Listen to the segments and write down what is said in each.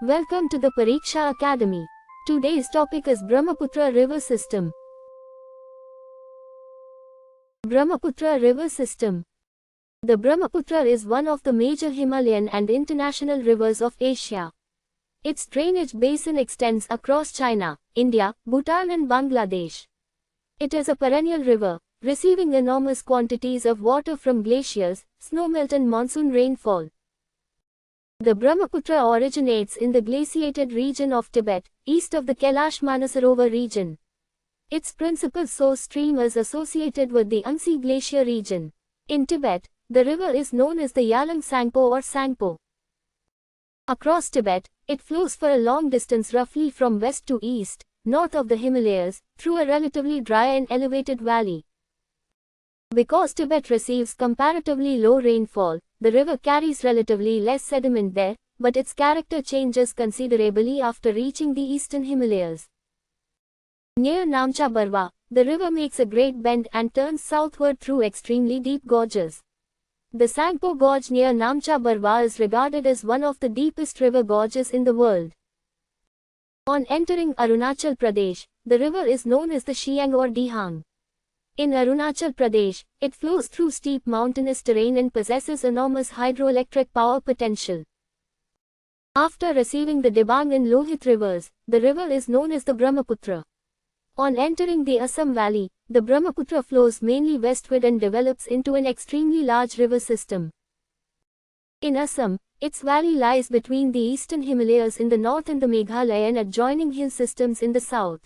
Welcome to the Pariksha Academy. Today's topic is Brahmaputra River System. Brahmaputra River System. The Brahmaputra is one of the major Himalayan and international rivers of Asia. Its drainage basin extends across China, India, Bhutan and Bangladesh. It is a perennial river, receiving enormous quantities of water from glaciers, snowmelt and monsoon rainfall. The Brahmaputra originates in the glaciated region of Tibet, east of the Kailash Manasarovar region. Its principal source stream is associated with the Yangtze Glacier region. In Tibet, the river is known as the Yalang Sangpo or Sangpo. Across Tibet, it flows for a long distance roughly from west to east, north of the Himalayas, through a relatively dry and elevated valley. Because Tibet receives comparatively low rainfall, the river carries relatively less sediment there, but its character changes considerably after reaching the eastern Himalayas. Near Namcha Barwa, the river makes a great bend and turns southward through extremely deep gorges. The Sangpo Gorge near Namcha Barwa is regarded as one of the deepest river gorges in the world. On entering Arunachal Pradesh, the river is known as the Shiang or Dihang. In Arunachal Pradesh, it flows through steep mountainous terrain and possesses enormous hydroelectric power potential. After receiving the Dibang and Lohit rivers, the river is known as the Brahmaputra. On entering the Assam Valley, the Brahmaputra flows mainly westward and develops into an extremely large river system. In Assam, its valley lies between the eastern Himalayas in the north and the Meghalaya adjoining hill systems in the south.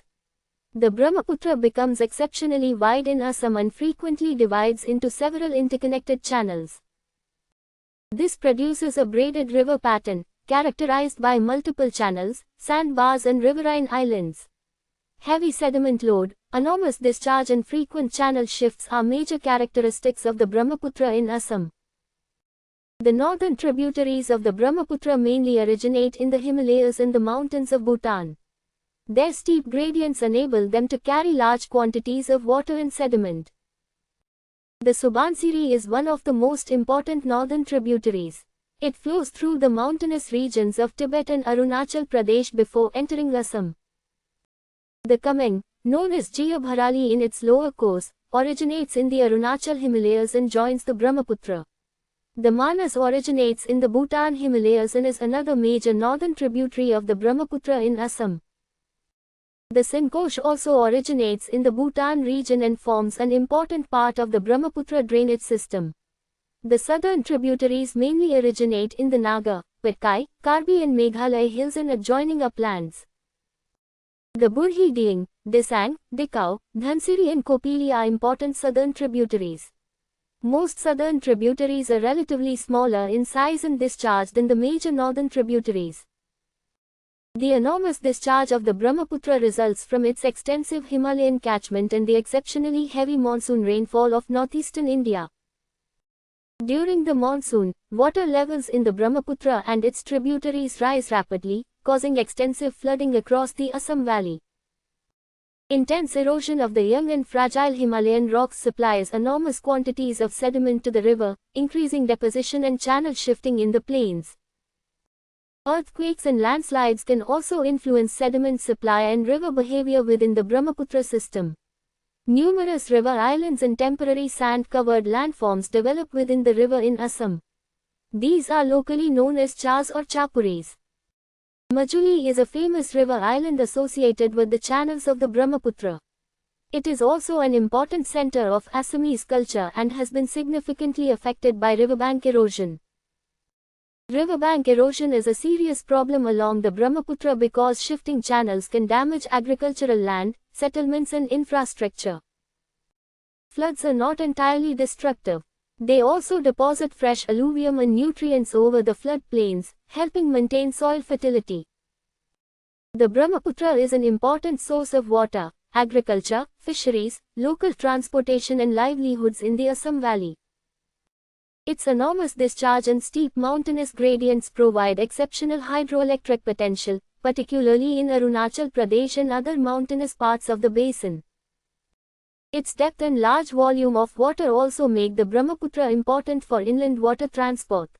The Brahmaputra becomes exceptionally wide in Assam and frequently divides into several interconnected channels. This produces a braided river pattern, characterized by multiple channels, sandbars and riverine islands. Heavy sediment load, enormous discharge and frequent channel shifts are major characteristics of the Brahmaputra in Assam. The northern tributaries of the Brahmaputra mainly originate in the Himalayas and the mountains of Bhutan. Their steep gradients enable them to carry large quantities of water and sediment. The Subansiri is one of the most important northern tributaries. It flows through the mountainous regions of Tibet and Arunachal Pradesh before entering Assam. The Kameng, known as Jia in its lower course, originates in the Arunachal Himalayas and joins the Brahmaputra. The Manas originates in the Bhutan Himalayas and is another major northern tributary of the Brahmaputra in Assam. The Sinkosh also originates in the Bhutan region and forms an important part of the Brahmaputra drainage system. The southern tributaries mainly originate in the Naga, Patkai, Karbi and Meghalaya hills and adjoining uplands. The Burhi Dieng, Disang, Dikau, Dhansiri and Kopili are important southern tributaries. Most southern tributaries are relatively smaller in size and discharge than the major northern tributaries. The enormous discharge of the Brahmaputra results from its extensive Himalayan catchment and the exceptionally heavy monsoon rainfall of northeastern India. During the monsoon, water levels in the Brahmaputra and its tributaries rise rapidly, causing extensive flooding across the Assam Valley. Intense erosion of the young and fragile Himalayan rocks supplies enormous quantities of sediment to the river, increasing deposition and channel shifting in the plains. Earthquakes and landslides can also influence sediment supply and river behavior within the Brahmaputra system. Numerous river islands and temporary sand-covered landforms develop within the river in Assam. These are locally known as chars or chapuris. Majuli is a famous river island associated with the channels of the Brahmaputra. It is also an important center of Assamese culture and has been significantly affected by riverbank erosion. Riverbank erosion is a serious problem along the Brahmaputra because shifting channels can damage agricultural land, settlements and infrastructure. Floods are not entirely destructive. They also deposit fresh alluvium and nutrients over the floodplains, helping maintain soil fertility. The Brahmaputra is an important source of water, agriculture, fisheries, local transportation and livelihoods in the Assam Valley. Its enormous discharge and steep mountainous gradients provide exceptional hydroelectric potential, particularly in Arunachal Pradesh and other mountainous parts of the basin. Its depth and large volume of water also make the Brahmaputra important for inland water transport.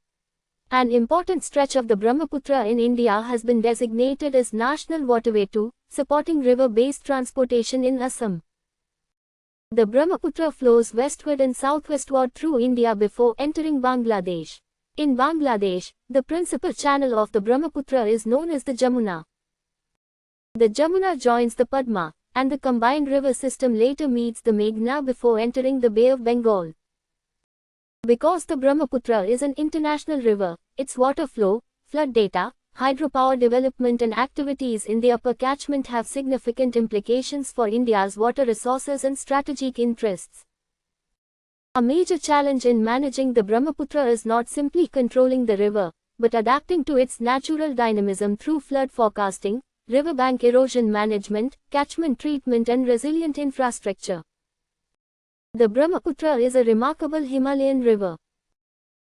An important stretch of the Brahmaputra in India has been designated as National Waterway 2, supporting river-based transportation in Assam. The Brahmaputra flows westward and southwestward through India before entering Bangladesh. In Bangladesh, the principal channel of the Brahmaputra is known as the Jamuna. The Jamuna joins the Padma, and the combined river system later meets the Meghna before entering the Bay of Bengal. Because the Brahmaputra is an international river, its water flow, flood data, hydropower development and activities in the upper catchment have significant implications for India's water resources and strategic interests. A major challenge in managing the Brahmaputra is not simply controlling the river, but adapting to its natural dynamism through flood forecasting, riverbank erosion management, catchment treatment and resilient infrastructure. The Brahmaputra is a remarkable Himalayan river.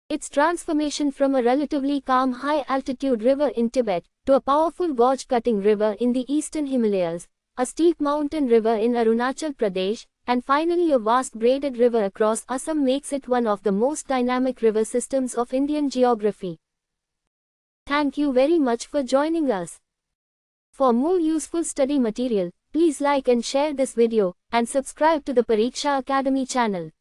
Its transformation from a relatively calm high-altitude river in Tibet, to a powerful gorge-cutting river in the eastern Himalayas, a steep mountain river in Arunachal Pradesh, and finally a vast braided river across Assam makes it one of the most dynamic river systems of Indian geography. Thank you very much for joining us. For more useful study material, please like and share this video, and subscribe to the Pariksha Academy channel.